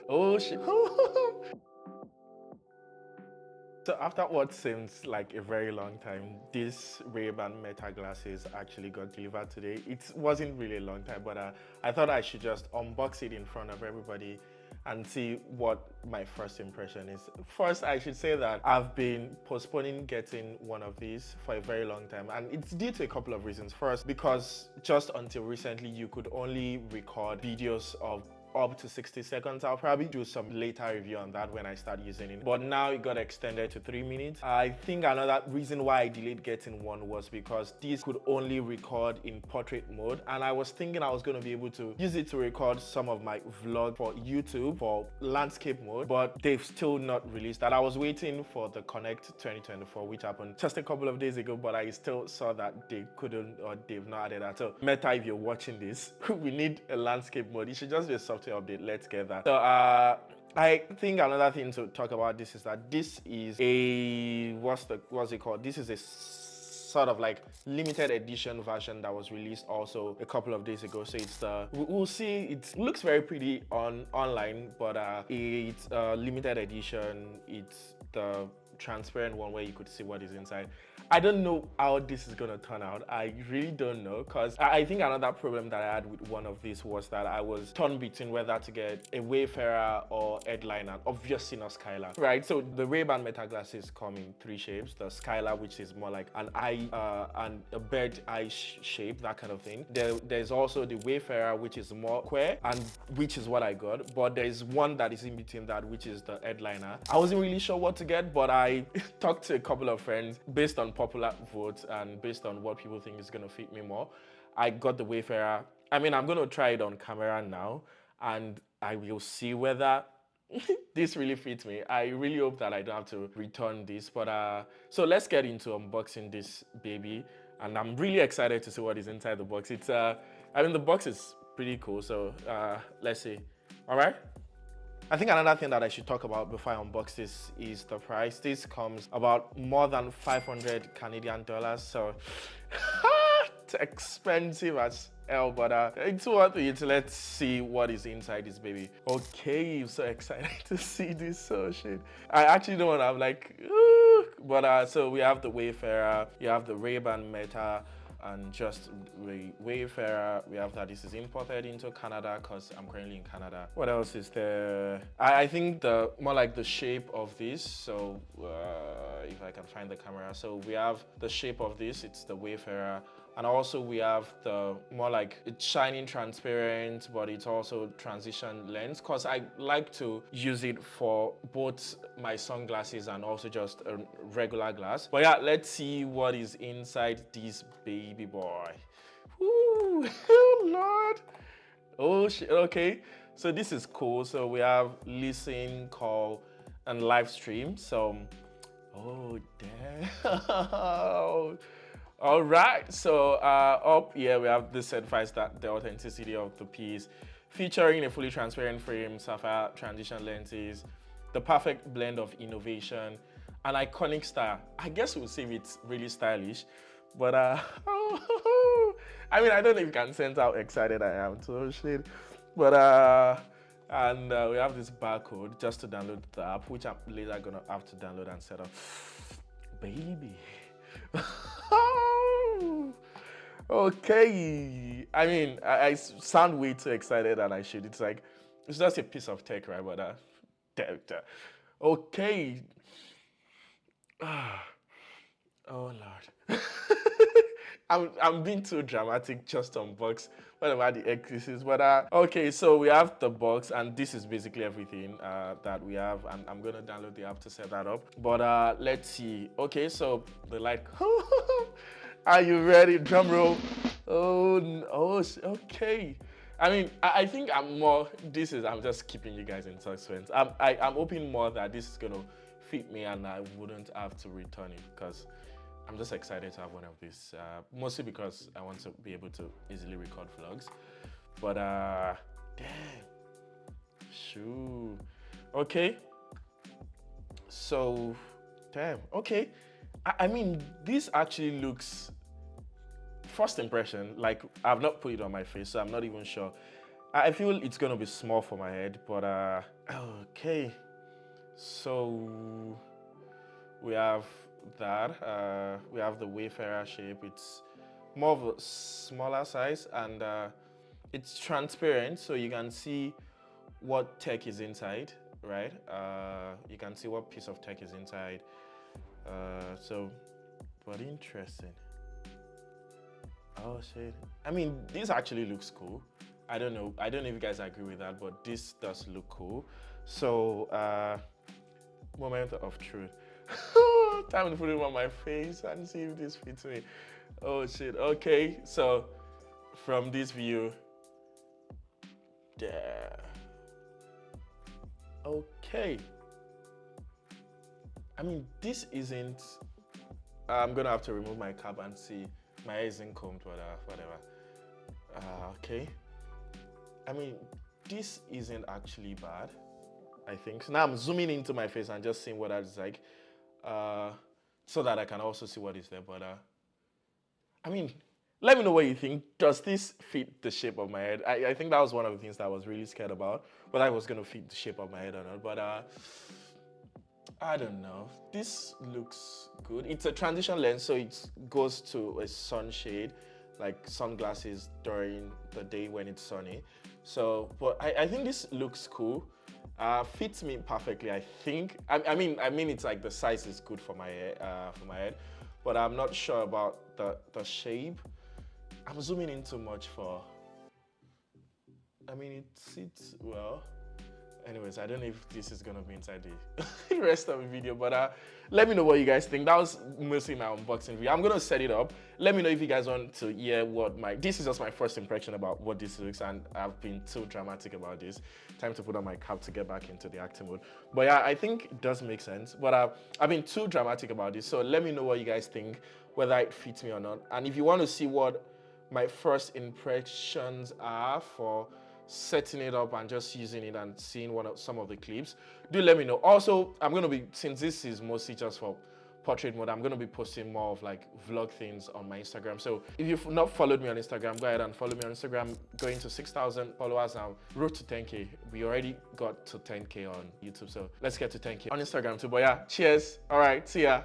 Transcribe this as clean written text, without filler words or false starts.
Oh shit. So after what seems like a very long time, this Ray-Ban Meta glasses actually got delivered today. It wasn't really a long time, but I thought I should just unbox it in front of everybody and see what my first impression is. First, I should say that I've been postponing getting one of these for a very long time, and it's due to a couple of reasons. First, because just until recently, you could only record videos of up to 60 seconds. I'll probably do some later review on that when I start using it. But now it got extended to 3 minutes. I think another reason why I delayed getting one was because these could only record in portrait mode. And I was thinking I was going to be able to use it to record some of my vlog for YouTube for landscape mode, but they've still not released that. I was waiting for the Connect 2024, which happened just a couple of days ago, but I still saw that they couldn't, or they've not added that. So Meta, if you're watching this, we need a landscape mode. It should just be a software update. Let's get that. So I think another thing to talk about this is that this is a what's it called? This is a sort of like limited edition version that was released also a couple of days ago. So it's we'll see, it looks very pretty online, but it's a limited edition. It's the transparent one where you could see what is inside. I don't know how this is gonna turn out. I really don't know, because I think another problem that I had with one of these was that I was torn between whether to get a Wayfarer or headliner, obviously not Skylar, right? So the Ray-Ban Meta glasses come in 3 shapes. The Skylar, which is more like an eye and a bird eye shape, that kind of thing. There's also the Wayfarer, which is more square, and which is what I got. But there's one that is in between that, which is the headliner. I wasn't really sure what to get, but I talked to a couple of friends based on popular votes and based on what people think is going to fit me more. I got the Wayfarer. I mean, I'm going to try it on camera now, and I will see whether this really fits me. I really hope that I don't have to return this. But so let's get into unboxing this baby, and I'm really excited to see what is inside the box. It's I mean, the box is pretty cool. So let's see. All right. I think another thing that I should talk about before I unbox this is the price. This comes about more than 500 Canadian dollars, so it's expensive as hell, but it's worth it. Let's see what is inside this baby. Okay, I'm so excited to see this. So shit, I actually don't want to have like, but so we have the Wayfarer, you have the Ray-Ban Meta, and just Wayfarer. We have that this is imported into Canada because I'm currently in Canada. What else is there? I think the more like the shape of this. So if I can find the camera. So we have the shape of this. It's the Wayfarer. And also we have the more like it's shining transparent, but it's also transition lens, because I like to use it for both my sunglasses and also just a regular glass. But yeah, let's see what is inside this baby boy. Ooh, oh Lord. Oh shit, okay. So this is cool. So we have listen, call, and live stream. So, oh damn. All right, so up here we have this certifies that the authenticity of the piece, featuring a fully transparent frame, sapphire transition lenses, the perfect blend of innovation, an iconic style. I guess we'll see if it's really stylish, but I mean, I don't know if you can sense how excited I am to oh shit, but and we have this barcode just to download the app, which I'm later gonna have to download and set up. Baby. Okay. I mean, I sound way too excited than I should. It's like, it's just a piece of tech, right? But okay. Oh Lord. I'm being too dramatic just on box, whatever the X is. But okay, so we have the box, and this is basically everything that we have, and I'm gonna download the app to set that up. But let's see. Okay, so the light. Are you ready? Drum roll. Oh, okay. I mean, I think I'm just keeping you guys in suspense. I'm hoping more that this is gonna fit me and I wouldn't have to return it, because I'm just excited to have one of these, mostly because I want to be able to easily record vlogs. But damn, shoo. Okay, so damn. Okay, I mean, this actually looks, first impression, like I've not put it on my face, so I'm not even sure. I feel it's gonna be small for my head, but okay. So we have that. We have the Wayfarer shape. It's more of a smaller size, and it's transparent, so you can see what tech is inside, right? You can see what piece of tech is inside. But interesting. Oh shit. I mean, this actually looks cool. I don't know. I don't know if you guys agree with that, but this does look cool. So, moment of truth. Time to put it on my face and see if this fits me. Oh shit. Okay. So, from this view, there. Okay. I mean, this isn't. I'm gonna have to remove my cap and see. My hair isn't combed, but whatever. Okay. I mean, this isn't actually bad, I think. So now I'm zooming into my face and just seeing what that's like, uh, so that I can also see what is there. But I mean, let me know what you think. Does this fit the shape of my head? I think that was one of the things that I was really scared about, whether I was gonna fit the shape of my head or not. But I don't know. This looks good. It's a transition lens, so it goes to a sunshade, like sunglasses during the day when it's sunny. So, but I think this looks cool. Fits me perfectly. I think. I mean, it's like the size is good for my head, but I'm not sure about the shape. I'm zooming in too much for. I mean, it sits well. Anyways, I don't know if this is gonna be inside the rest of the video, but let me know what you guys think. That was mostly my unboxing video. I'm gonna set it up. Let me know if you guys want to hear what this is just my first impression about what this looks, and I've been too dramatic about this. Time to put on my cap to get back into the acting mode. But yeah, I think it does make sense, but I've been too dramatic about this. So let me know what you guys think, whether it fits me or not. And if you want to see what my first impressions are for setting it up and just using it and seeing some of the clips, do let me know. Also, I'm going to be, since this is mostly just for portrait mode, I'm going to be posting more of like vlog things on my Instagram. So if you've not followed me on Instagram, go ahead and follow me on Instagram. Going to 6,000 followers now. Road to 10K. We already got to 10K on YouTube, so let's get to 10K on Instagram too. But yeah, cheers. All right, see ya.